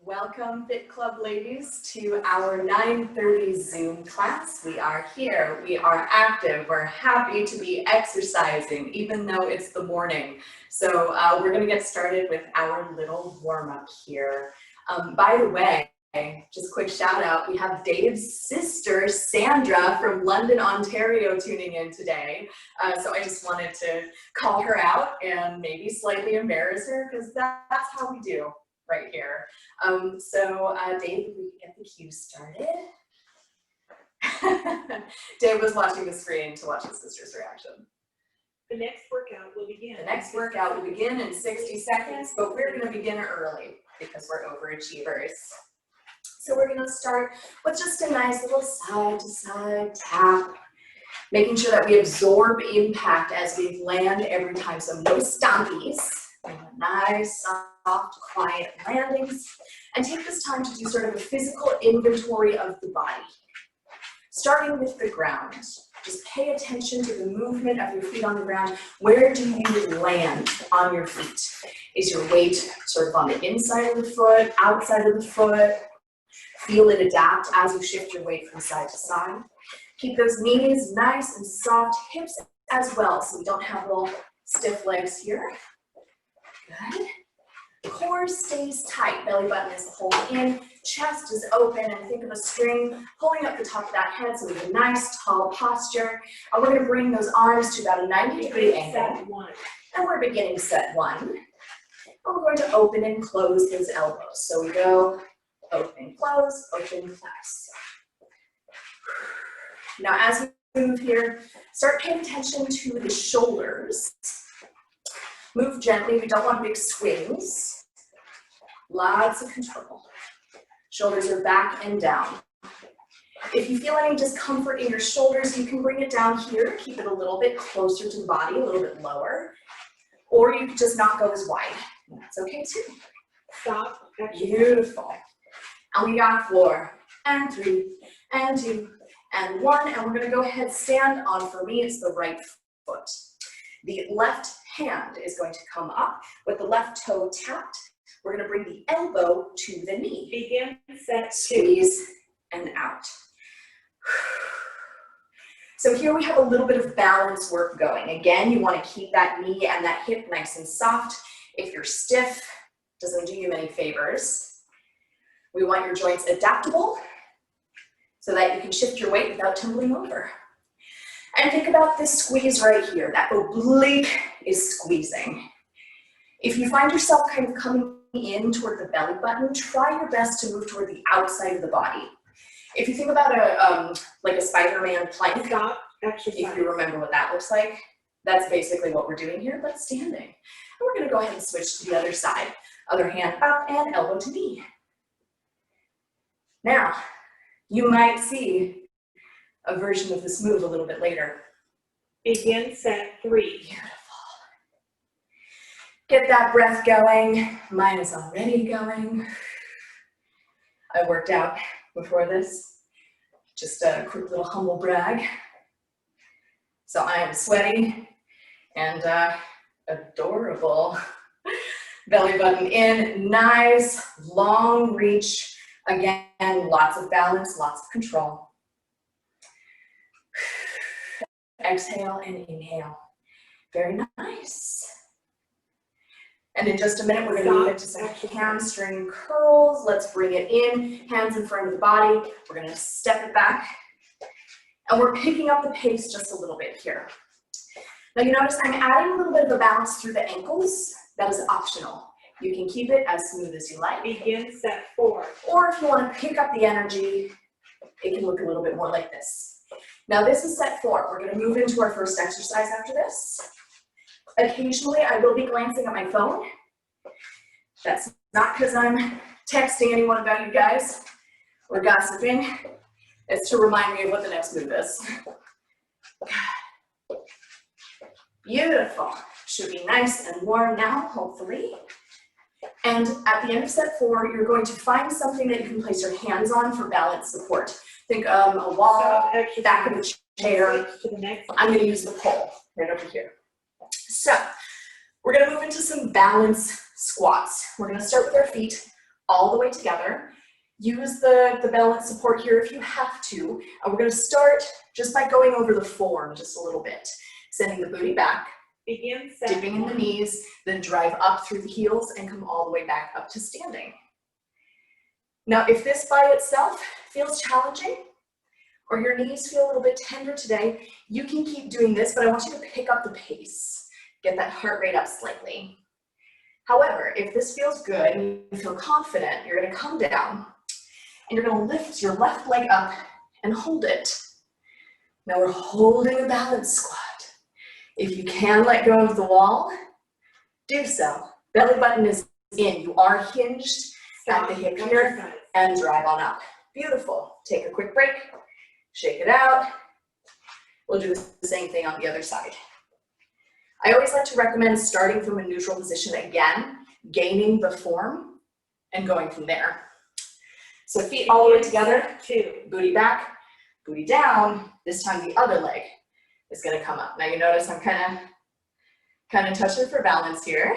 Welcome, Fit Club ladies, to our 9:30 Zoom class. We are here, we are active, we're happy to be exercising, even though it's the morning. So we're gonna get started with our little warm-up here. By the way, just a quick shout out, we have Dave's sister, Sandra, from London, Ontario, tuning in today. So I just wanted to call her out and maybe slightly embarrass her, because that's how we do right here. Dave, we can get the cue started. Dave was watching the screen to watch his sister's reaction. The next workout will begin. The next workout will begin in 60 seconds, but we're going to begin early because we're overachievers. So we're going to start with just a nice little side-to-side tap, making sure that we absorb impact as we land every time. So no stompies, nice, soft, quiet landings. And take this time to do sort of a physical inventory of the body. Starting with the ground. Just pay attention to the movement of your feet on the ground. Where do you land on your feet? Is your weight sort of on the inside of the foot, outside of the foot? Feel it adapt as you shift your weight from side to side. Keep those knees nice and soft, hips as well, so we don't have little stiff legs here. Good. Core stays tight, belly button is pulled in, chest is open, and think of a string pulling up the top of that head, so we have a nice tall posture. And we're going to bring those arms to about a 90-degree angle. And we're beginning set one. And we're going to open and close those elbows. So we go open, close, close. Now as we move here, start paying attention to the shoulders. Move gently, we don't want big swings. Lots of control. Shoulders are back and down. If you feel any discomfort in your shoulders, you can bring it down here, keep it a little bit closer to the body, a little bit lower. Or you could just not go as wide. That's okay too. Stop. Beautiful. And we got 4, and 3, and 2, and 1. And we're gonna go ahead, stand on, for me, it's the right foot. The left hand is going to come up with the left toe tapped. We're going to bring the elbow to the knee. Begin, set, squeeze, and out. So here we have a little bit of balance work going. Again, you want to keep that knee and that hip nice and soft. If you're stiff, doesn't do you many favors. We want your joints adaptable so that you can shift your weight without tumbling over. And think about this squeeze right here. That oblique is squeezing. If you find yourself kind of coming in toward the belly button, try your best to move toward the outside of the body. If you think about like a Spider-Man plank, if you remember what that looks like, that's basically what we're doing here, but standing. And we're going to go ahead and switch to the other side. Other hand up and elbow to knee. Now, you might see a version of this move a little bit later. Begin, set, 3. Beautiful. Get that breath going. Mine is already going. I worked out before this. Just a quick little humble brag. So I am sweaty and adorable. Belly button in, nice, long reach. Again, lots of balance, lots of control. Exhale and inhale. Very nice. And in just a minute, we're going to move into some hamstring curls. Let's bring it in, hands in front of the body. We're going to step it back. And we're picking up the pace just a little bit here. Now you notice I'm adding a little bit of a balance through the ankles. That is optional. You can keep it as smooth as you like. Begin, set, 4. Or if you want to pick up the energy, it can look a little bit more like this. Now this is set 4. We're going to move into our first exercise after this. Occasionally I will be glancing at my phone. That's not because I'm texting anyone about you guys or gossiping. It's to remind me of what the next move is. Beautiful. Should be nice and warm now, hopefully. And at the end of set 4, you're going to find something that you can place your hands on for balance support. Think a wall, back of a chair. I'm going to use the pole right over here. So we're going to move into some balance squats. We're going to start with our feet all the way together. Use the balance support here if you have to. And we're gonna start just by going over the form just a little bit. Sending the booty back, Begin set dipping in the 1. knees, then drive up through the heels and come all the way back up to standing. Now, if this by itself feels challenging, or your knees feel a little bit tender today, you can keep doing this, but I want you to pick up the pace. Get that heart rate up slightly. However, if this feels good and you feel confident, you're gonna come down and you're gonna lift your left leg up and hold it. Now we're holding a balance squat. If you can let go of the wall, do so. Belly button is in. You are hinged at the hip here and drive on up. Beautiful. Take a quick break, shake it out. We'll do the same thing on the other side. I always like to recommend starting from a neutral position again, gaining the form, and going from there. So feet all the way together, 2. booty back, booty down. This time the other leg is gonna come up. Now you notice I'm kind of touching for balance here.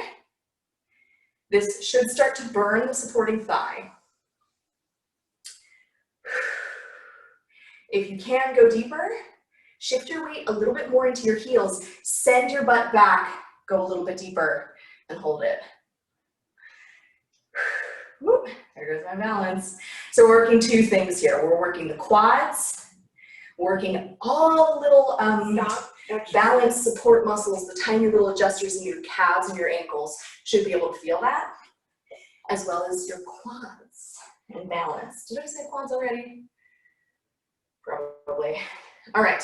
This should start to burn the supporting thigh. If you can go deeper, shift your weight a little bit more into your heels, send your butt back, go a little bit deeper, and hold it. Whoop, there goes my balance. So we're working two things here. We're working the quads, working all the little balance support muscles, the tiny little adjusters in your calves and your ankles should be able to feel that, as well as your quads and balance. Did I say quads already? Probably. All right,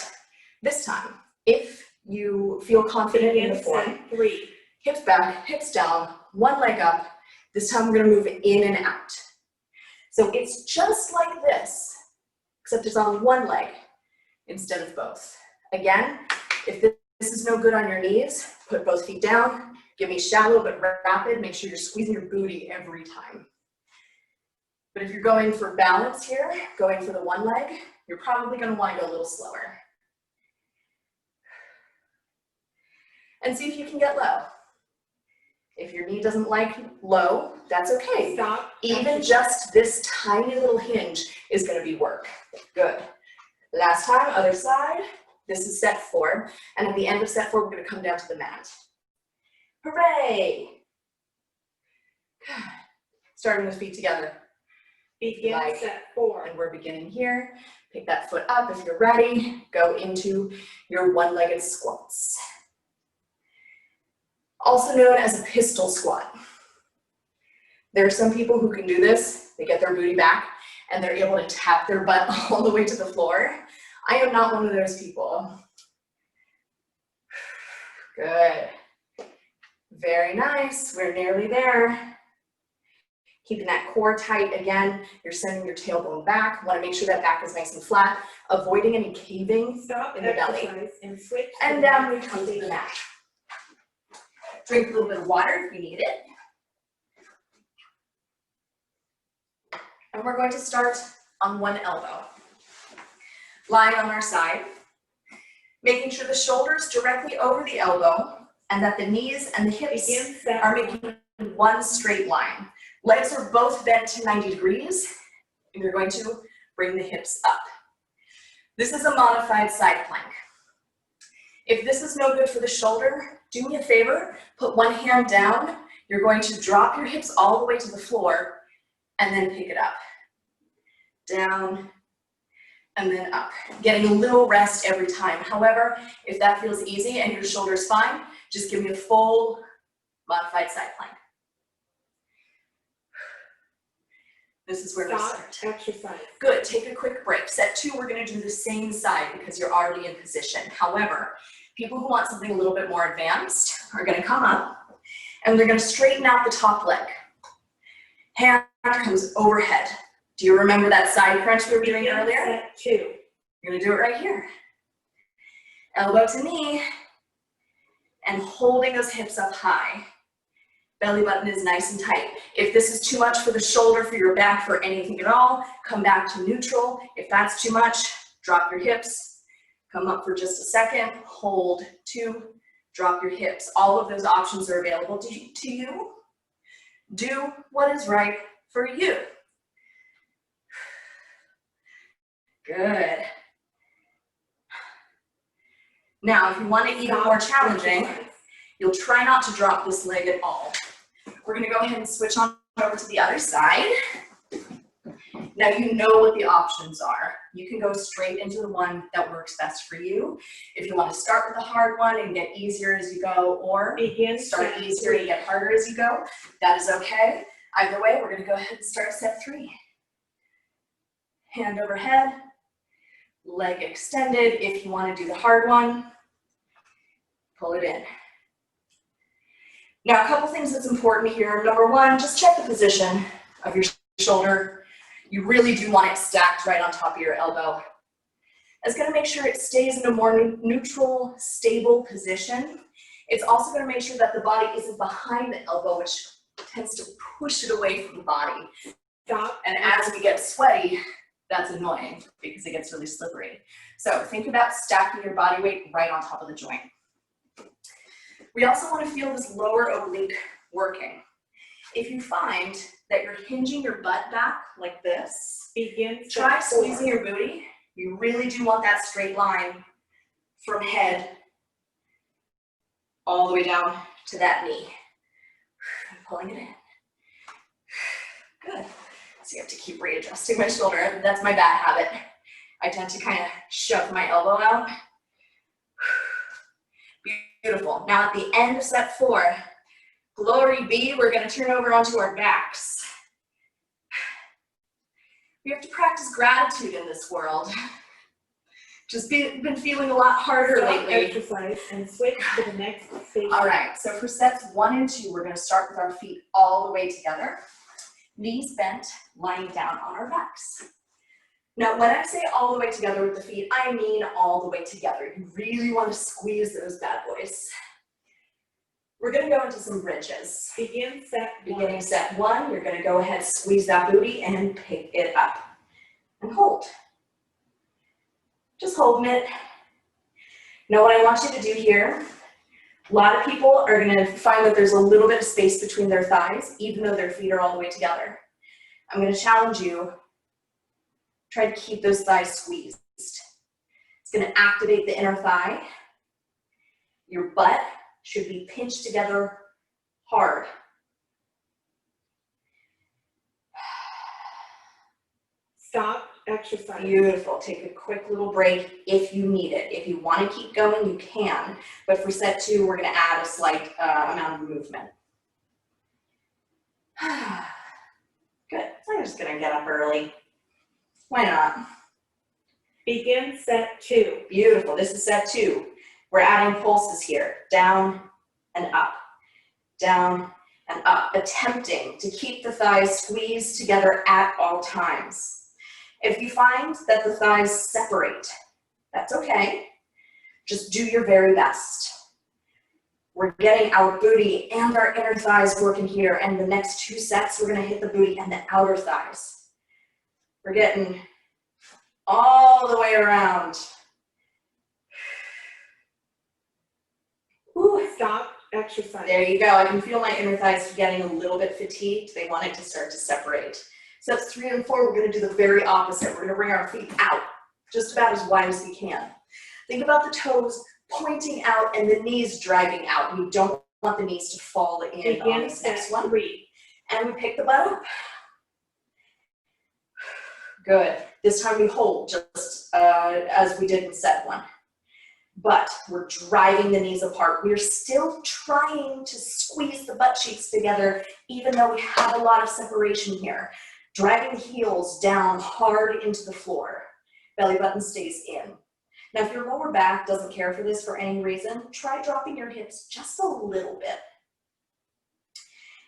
this time, if you feel confident in the form, set 3. hips back, hips down, one leg up. This time we're gonna move in and out. So it's just like this, except it's on one leg instead of both. Again, if this is no good on your knees, put both feet down, give me shallow but rapid, make sure you're squeezing your booty every time. But if you're going for balance here, going for the one leg, you're probably gonna wanna go a little slower. And see if you can get low. If your knee doesn't like low, that's okay. Stop. Even just this tiny little hinge is gonna be work. Good. Last time, other side. This is set 4. And at the end of set 4, we're gonna come down to the mat. Hooray! Good. Starting with feet together. Begin set 4. And we're beginning here. Pick that foot up if you're ready. Go into your one-legged squats. Also known as a pistol squat. There are some people who can do this. They get their booty back and they're able to tap their butt all the way to the floor. I am not one of those people. Good. Very nice. We're nearly there. Keeping that core tight again. You're sending your tailbone back. Want to make sure that back is nice and flat. Avoiding any caving in the belly. And switch. And down we come to the mat. Drink a little bit of water if you need it. And we're going to start on one elbow. Lying on our side, making sure the shoulder's directly over the elbow and that the knees and the hips are making one straight line. Legs are both bent to 90 degrees, and you're going to bring the hips up. This is a modified side plank. If this is no good for the shoulder, do me a favor, put one hand down. You're going to drop your hips all the way to the floor and then pick it up. Down and then up. Getting a little rest every time. However, if that feels easy and your shoulder's fine, just give me a full modified side plank. This is where we start. Exercise. Good, take a quick break. Set 2, we're gonna do the same side because you're already in position. However, people who want something a little bit more advanced are gonna come up and they're gonna straighten out the top leg. Hand comes overhead. Do you remember that side crunch we were doing earlier? Set 2. You're gonna do it right here. Elbow to knee and holding those hips up high. Belly button is nice and tight. If this is too much for the shoulder, for your back, for anything at all, come back to neutral. If that's too much, drop your hips. Come up for just a second, hold 2, drop your hips. All of those options are available to you. Do what is right for you. Good. Now, if you want it even more challenging, you'll try not to drop this leg at all. We're gonna go ahead and switch on over to the other side. Now you know what the options are. You can go straight into the one that works best for you. If you want to start with the hard one and get easier as you go, or start easier and get harder as you go, that is okay. Either way, we're gonna go ahead and start set 3. Hand overhead, leg extended. If you want to do the hard one, pull it in. Now, a couple things that's important here. Number one, just check the position of your shoulder. You really do want it stacked right on top of your elbow. It's going to make sure it stays in a more neutral, stable position. It's also going to make sure that the body isn't behind the elbow, which tends to push it away from the body. Stop. And as we get sweaty, that's annoying because it gets really slippery. So think about stacking your body weight right on top of the joint. We also want to feel this lower oblique working. If you find that you're hinging your butt back like this, try squeezing your booty. You really do want that straight line from head all the way down to that knee. I'm pulling it in. Good. So you have to keep readjusting my shoulder. That's my bad habit. I tend to kind of shove my elbow out. Beautiful. Now at the end of set 4, glory be, we're going to turn over onto our backs. We have to practice gratitude in this world. Just been feeling a lot harder lately. Exercise and switch to the next stage. All right, so for sets 1 and 2, we're going to start with our feet all the way together. Knees bent, lying down on our backs. Now, when I say all the way together with the feet, I mean all the way together. You really want to squeeze those bad boys. We're going to go into some bridges. Beginning set 1, you're going to go ahead, squeeze that booty, and pick it up. And hold. Just holding it. Now, what I want you to do here, a lot of people are going to find that there's a little bit of space between their thighs, even though their feet are all the way together. I'm going to challenge you. Try to keep those thighs squeezed. It's going to activate the inner thigh. Your butt should be pinched together hard. Stop exercise. Beautiful. Take a quick little break if you need it. If you want to keep going, you can. But for set 2, we're going to add a slight amount of movement. Good. I'm just going to get up early. Why not? Begin set 2. Beautiful. This is set 2. We're adding pulses here. Down and up. Down and up. Attempting to keep the thighs squeezed together at all times. If you find that the thighs separate, that's okay. Just do your very best. We're getting our booty and our inner thighs working here. And the next 2 sets, we're going to hit the booty and the outer thighs. We're getting all the way around. Ooh, stop exercise. There you go. I can feel my inner thighs getting a little bit fatigued. They want it to start to separate. Sets 3 and 4, we're going to do the very opposite. We're going to bring our feet out, just about as wide as we can. Think about the toes pointing out and the knees driving out. We don't want the knees to fall in on this next one. 3. And we pick the butt up. Good. This time we hold just as we did in set 1. But we're driving the knees apart. We're still trying to squeeze the butt cheeks together, even though we have a lot of separation here. Driving the heels down hard into the floor. Belly button stays in. Now, if your lower back doesn't care for this for any reason, try dropping your hips just a little bit.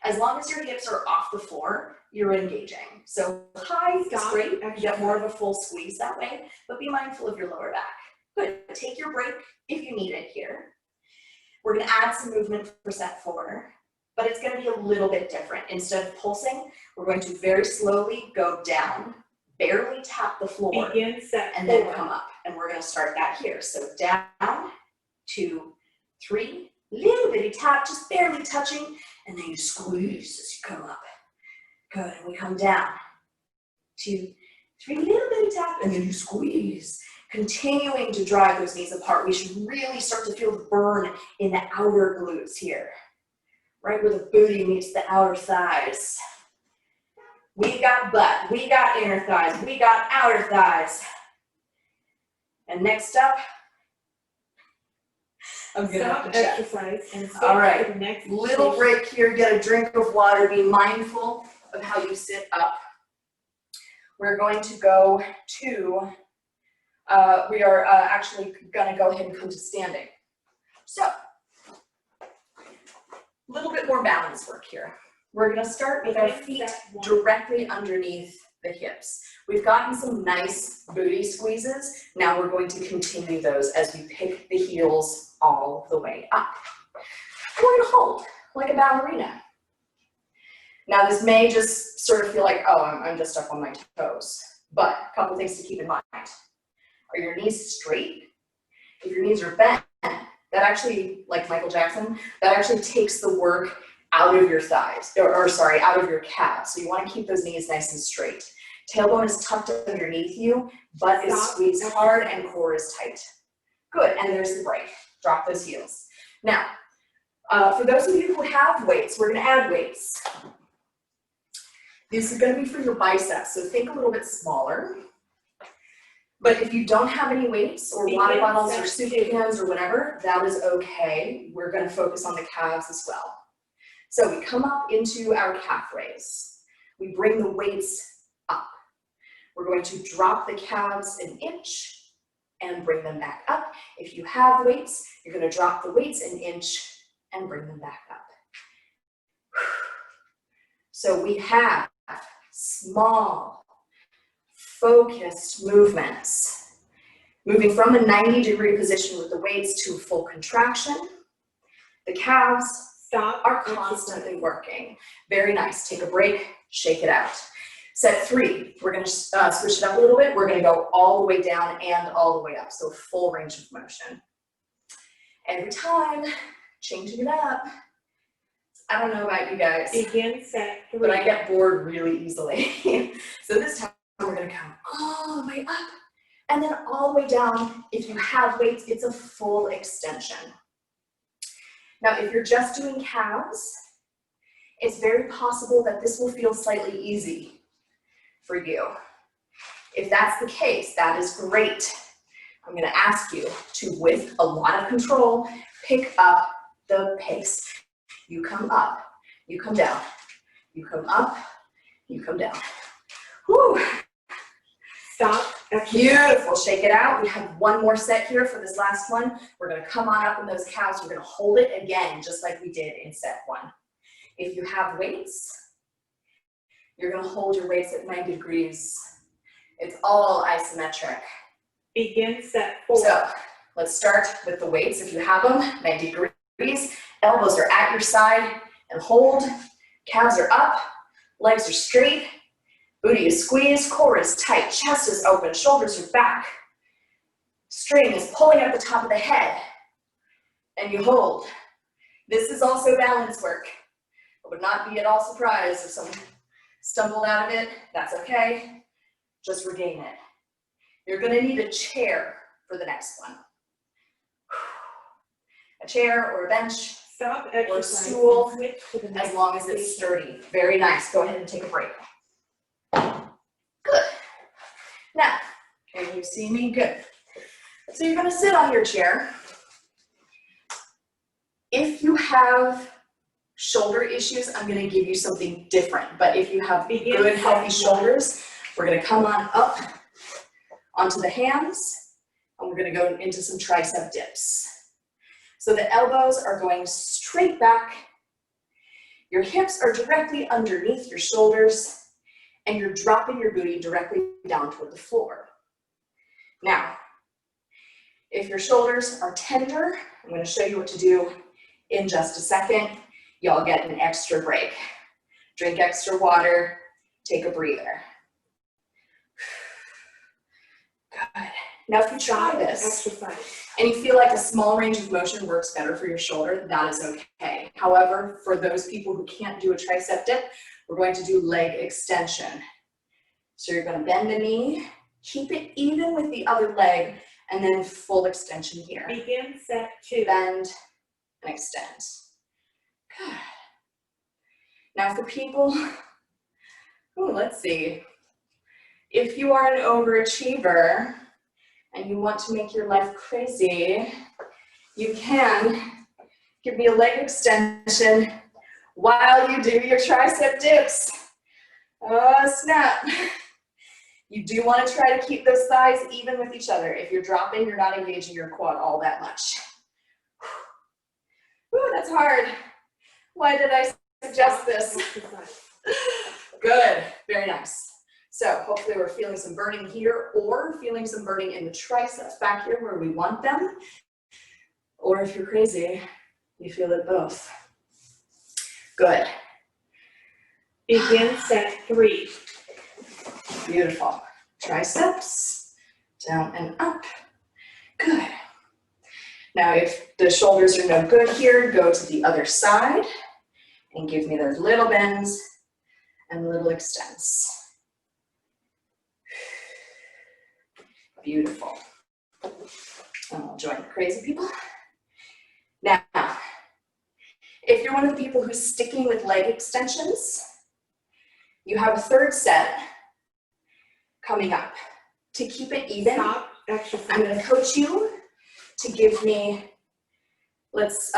As long as your hips are off the floor, you're engaging. So high is great. You get more of a full squeeze that way, but be mindful of your lower back. Good. Take your break if you need it here. We're going to add some movement for set 4, but it's going to be a little bit different. Instead of pulsing, we're going to very slowly go down, barely tap the floor, Begin set 4. and then come up. And we're going to start that here. So down, 2, 3, little bitty tap, just barely touching, and then you squeeze as you come up. Good, and we come down. 2, 3, little bit of tap, and then you squeeze. Continuing to drive those knees apart. We should really start to feel the burn in the outer glutes here. Right where the booty meets the outer thighs. We got butt, we got inner thighs, we got outer thighs. And next up, I'm gonna have Stop to check. exercise and switch All right, to the next little station. break here, get a drink of water, be mindful of how you sit up. We're going to go to, we are actually gonna go ahead and come to standing. So, a little bit more balance work here. We're gonna start with our feet directly underneath the hips. We've gotten some nice booty squeezes. Now we're going to continue those as we pick the heels all the way up. And we're gonna hold like a ballerina. Now this may just sort of feel like, oh, I'm just up on my toes. But a couple things to keep in mind. Are your knees straight? If your knees are bent, that actually, like Michael Jackson, that actually takes the work out of your thighs, or sorry, out of your calves. So you want to keep those knees nice and straight. Tailbone is tucked underneath you, butt is squeezed hard, and core is tight. Good, and there's the break. Drop those heels. Now, for those of you who have weights, we're going to add weights. This is going to be for your biceps, so think a little bit smaller. But if you don't have any weights or water bottles or soup cans or whatever, that is okay. We're going to focus on the calves as well. So we come up into our calf raise. We bring the weights up. We're going to drop the calves an inch and bring them back up. If you have weights, you're going to drop the weights an inch and bring them back up. So we have small, focused movements, moving from a 90-degree position with the weights to full contraction. The calves are constantly working. Very nice. Take a break, shake it out. Set 3, we're going to switch it up a little bit. We're going to go all the way down and all the way up, so full range of motion. Every time, changing it up. I don't know about you guys, Begin set 3. but I get bored really easily. So this time we're going to come all the way up and then all the way down. If you have weights, it's a full extension. Now, if you're just doing calves, it's very possible that this will feel slightly easy for you. If that's the case, that is great. I'm going to ask you to, with a lot of control, pick up the pace. You come up, you come down, you come up, you come down. Whew. Stop. Beautiful, shake it out. We have one more set here for this last one. We're gonna come on up in those calves. We're gonna hold it again, just like we did in set 1. If you have weights, you're gonna hold your weights at 90 degrees. It's all isometric. Begin set 4. So let's start with the weights. If you have them, 90 degrees. Elbows are at your side and hold. Calves are up, legs are straight. Booty is squeezed, core is tight, chest is open, shoulders are back. String is pulling up the top of the head. And you hold. This is also balance work. I would not be at all surprised if someone stumbled out of it. That's okay. Just regain it. You're gonna need a chair for the next one. A chair or a bench Stop or a exercise. stool, Switch to the next as long as it's station. sturdy. Very nice. Go ahead and take a break. Good. Now, can you see me? Good. So you're gonna sit on your chair. If you have shoulder issues, I'm gonna give you something different. But if you have good, healthy shoulders, we're gonna come on up onto the hands, and we're gonna go into some tricep dips. So the elbows are going straight back. Your hips are directly underneath your shoulders, and you're dropping your booty directly down toward the floor. Now, if your shoulders are tender, I'm going to show you what to do in just a second. Y'all get an extra break. Drink extra water, take a breather. Good. Now, if you try this and you feel like a small range of motion works better for your shoulder, that is okay. However, for those people who can't do a tricep dip, we're going to do leg extension. So you're gonna bend the knee, keep it even with the other leg, and then full extension here. Begin set 2. Bend and extend. Good. Now for people, let's see. If you are an overachiever and you want to make your life crazy, you can give me a leg extension while you do your tricep dips. Oh, snap. You do want to try to keep those thighs even with each other. If you're dropping, you're not engaging your quad all that much. Whew, that's hard. Why did I suggest this? Good, very nice. So hopefully we're feeling some burning here or feeling some burning in the triceps back here where we want them. Or if you're crazy, you feel it both. Good. Begin set 3. Beautiful. Triceps, down and up. Good. Now if the shoulders are no good here, go to the other side and give me those little bends and little extends. Beautiful. And I'll join the crazy people. Now, if you're one of the people who's sticking with leg extensions, you have a third set coming up. To keep it even, Stop exercise. I'm going to coach you to give me, let's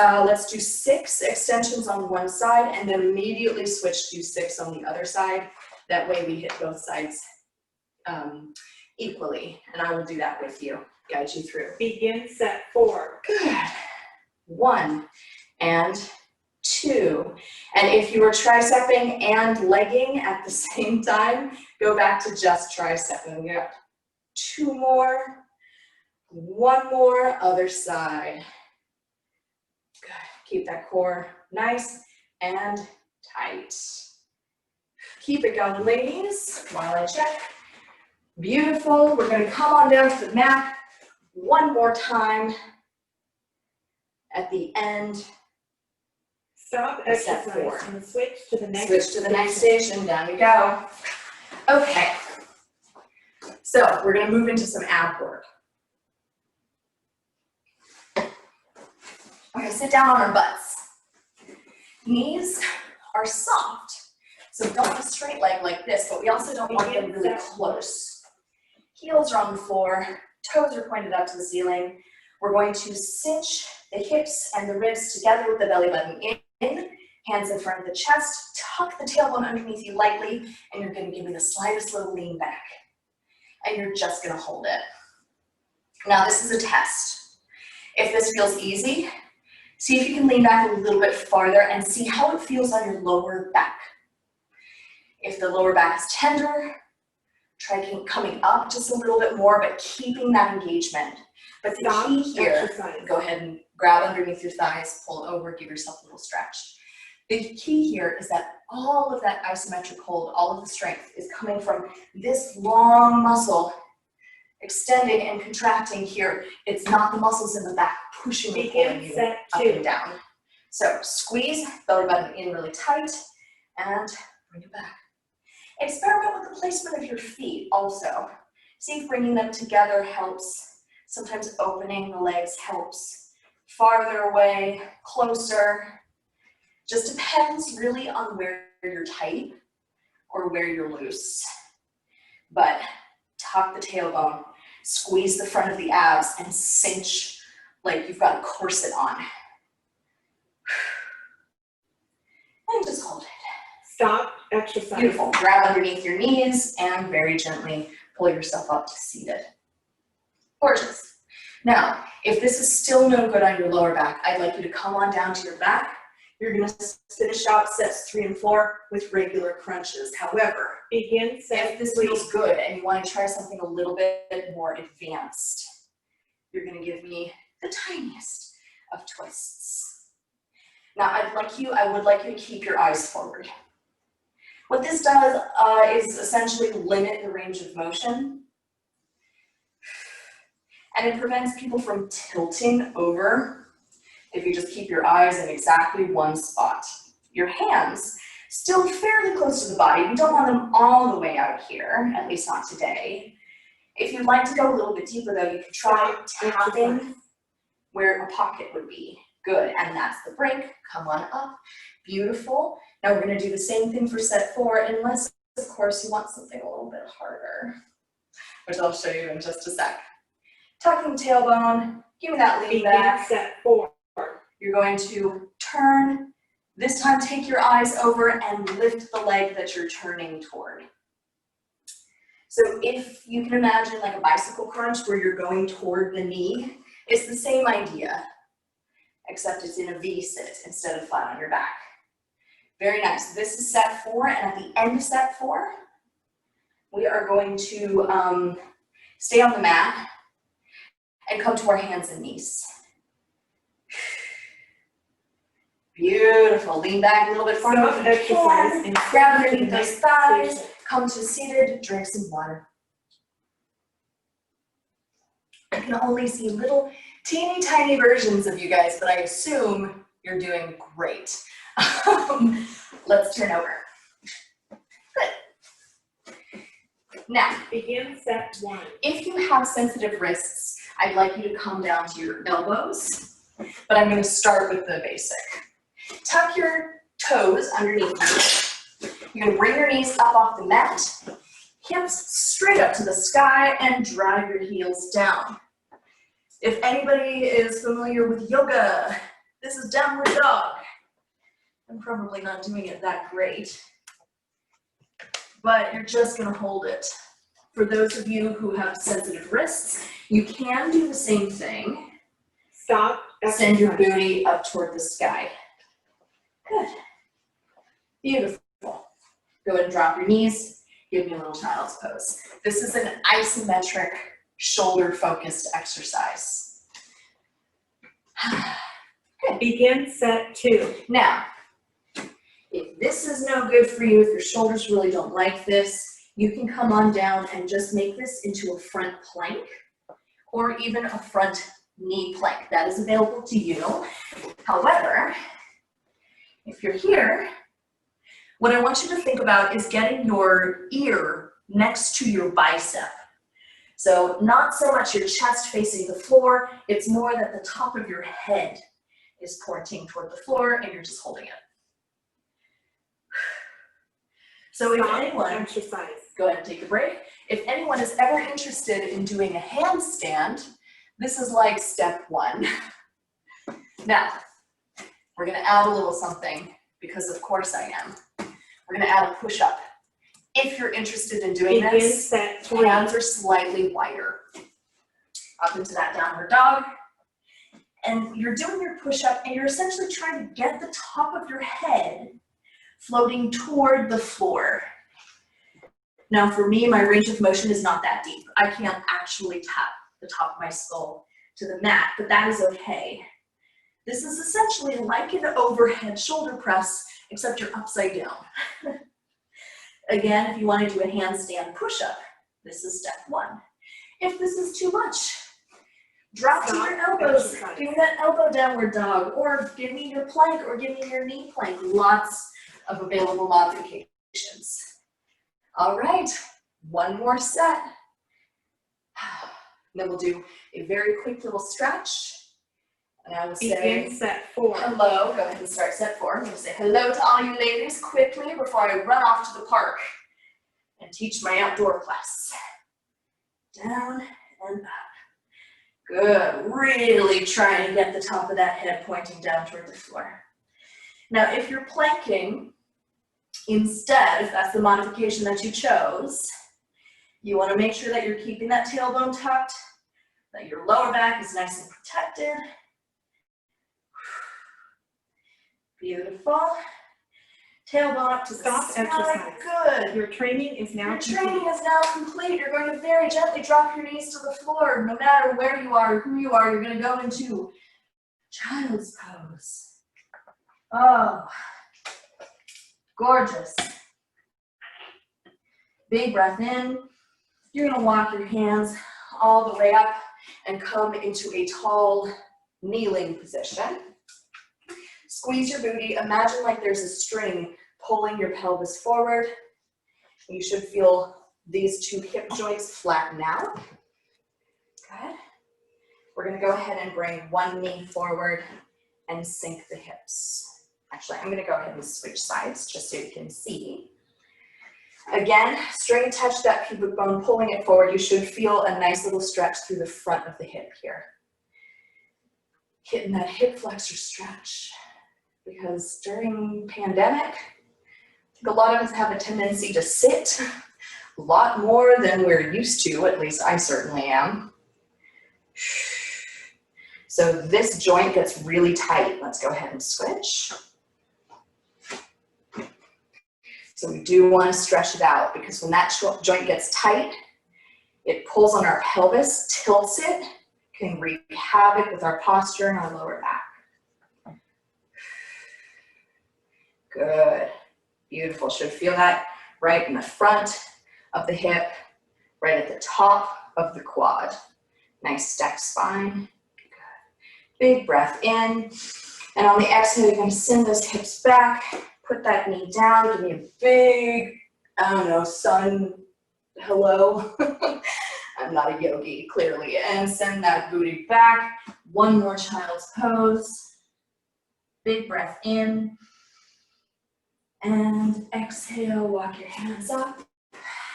do 6 extensions on one side and then immediately switch to 6 on the other side. That way we hit both sides equally, and I will do that with you, guide you through. Begin set 4. Good. 1 and 2. And if you are tricepping and legging at the same time, go back to just tricepping. We got 2 more, 1 more, other side. Good. Keep that core nice and tight. Keep it going, ladies, while I check. Beautiful. We're going to come on down to the mat one more time at the end. Stop Set exercise 4. and switch to the next. Switch to the next station. Down you go. Okay. So we're going to move into some ab work. We're going to sit down on our butts. Knees are soft. So don't have a straight leg like this, but we also don't want them really close. Heels are on the floor, toes are pointed up to the ceiling. We're going to cinch the hips and the ribs together with the belly button in, hands in front of the chest, tuck the tailbone underneath you lightly, and you're going to give me the slightest little lean back. And you're just going to hold it. Now this is a test. If this feels easy, see if you can lean back a little bit farther and see how it feels on your lower back. If the lower back is tender, try coming up just a little bit more, but keeping that engagement. But the key here, go ahead and grab underneath your thighs, pull over, give yourself a little stretch. The key here is that all of that isometric hold, all of the strength is coming from this long muscle extending and contracting here. It's not the muscles in the back pushing and pulling you up and down. So squeeze, belly button in really tight, and bring it back. Experiment with the placement of your feet also. See if bringing them together helps. Sometimes opening the legs helps. Farther away, closer. Just depends really on where you're tight or where you're loose. But tuck the tailbone, squeeze the front of the abs, and cinch like you've got a corset on. And just hold it. Stop exercise. Beautiful. Grab underneath your knees and very gently pull yourself up to seated. Gorgeous. Now, if this is still no good on your lower back, I'd like you to come on down to your back. You're going to finish out sets 3 and 4 with regular crunches. However, begin set if this 3. feels good and you want to try something a little bit more advanced, you're going to give me the tiniest of twists. Now, I would like you to keep your eyes forward. What this does is essentially limit the range of motion, and it prevents people from tilting over if you just keep your eyes in exactly one spot. Your hands Still fairly close to the body. We don't want them all the way out here, at least not today. If you'd like to go a little bit deeper though, you could try tapping where a pocket would be. Good, and that's the break. Come on up. Beautiful. Now we're gonna do the same thing for set 4, unless of course you want something a little bit harder, which I'll show you in just a sec. Tucking tailbone, give me that lean back. Set 4. You're going to turn. This time take your eyes over and lift the leg that you're turning toward. So if you can imagine like a bicycle crunch where you're going toward the knee, it's the same idea, except it's in a V sit instead of flat on your back. Very nice. This is set 4, and at the end of set 4, we are going to stay on the mat and come to our hands and knees. Beautiful. Lean back a little bit farther. Stop exercise and Grab underneath those thighs. Come to seated. Drink some water. I can only see little teeny tiny versions of you guys, but I assume you're doing great. Let's turn over. Good. Now, begin set 1. if you have sensitive wrists, I'd like you to come down to your elbows, but I'm going to start with the basic. Tuck your toes underneath you. You're going to bring your knees up off the mat, hips straight up to the sky, and drive your heels down. If anybody is familiar with yoga, this is downward dog. I'm probably not doing it that great, but you're just going to hold it. For those of you who have sensitive wrists, you can do the same thing. Stop. Send your booty up toward the sky. Good. Beautiful. Go ahead and drop your knees. Give me a little child's pose. This is an isometric, shoulder-focused exercise. Good. Begin set 2. Now, if this is no good for you, if your shoulders really don't like this, you can come on down and just make this into a front plank or even a front knee plank. That is available to you. However, if you're here, what I want you to think about is getting your ear next to your bicep. So not so much your chest facing the floor, it's more that the top of your head is pointing toward the floor and you're just holding it. So if anyone, exercise. go ahead and take a break. If anyone is ever interested in doing a handstand, this is like step 1. Now, we're gonna add a little something because of course I am. We're gonna add a push-up. If you're interested in doing Begin this, set 3. hands are slightly wider. Up into that downward dog. And you're doing your push-up and you're essentially trying to get the top of your head floating toward the floor. Now for me, my range of motion is not that deep. I can't actually tap the top of my skull to the mat, but that is okay. This is essentially like an overhead shoulder press, except you're upside down. Again, if you want to do a handstand push-up, this is step 1. If this is too much, drop to your elbows, give me that elbow downward dog, or give me your plank, or give me your knee plank. Lots of available modifications. All right, one more set. Then we'll do a very quick little stretch. And I will say, Begin set 4. hello, go ahead and start set 4. I'm gonna say hello to all you ladies quickly before I run off to the park and teach my outdoor class. Down and up. Good, really try and get the top of that head pointing down toward the floor. Now, if you're planking, instead, if that's the modification that you chose, you wanna make sure that you're keeping that tailbone tucked, that your lower back is nice and protected. Beautiful. Tailbone up to the Stop sky. exercise. Good. Your training is now Your complete. training is now complete. You're going to very gently drop your knees to the floor. No matter where you are or who you are, you're going to go into child's pose. Oh, gorgeous. Big breath in. You're going to walk your hands all the way up and come into a tall kneeling position. Squeeze your booty. Imagine like there's a string pulling your pelvis forward. You should feel these two hip joints flatten out. Good. We're gonna go ahead and bring one knee forward and sink the hips. Actually, I'm gonna go ahead and switch sides just so you can see. Again, straight touch that pubic bone, pulling it forward. You should feel a nice little stretch through the front of the hip here. Hitting that hip flexor stretch, because during pandemic, I think a lot of us have a tendency to sit a lot more than we're used to, at least I certainly am. So this joint gets really tight. Let's go ahead and switch. So we do want to stretch it out, because when that joint gets tight, it pulls on our pelvis, tilts it, can wreak havoc with our posture and our lower back. Good. Beautiful. Should feel that right in the front of the hip, right at the top of the quad. Nice stacked spine. Good. Big breath in. And on the exhale, you're going to send those hips back. Put that knee down. Give me a big, I don't know, sun hello. I'm not a yogi, clearly. And send that booty back. One more child's pose. Big breath in. And exhale, walk your hands up.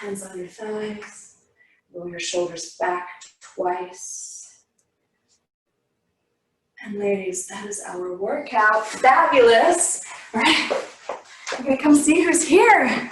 Hands on your thighs. Roll your shoulders back twice. And ladies, that is our workout. Fabulous. All right. I'm gonna come see who's here.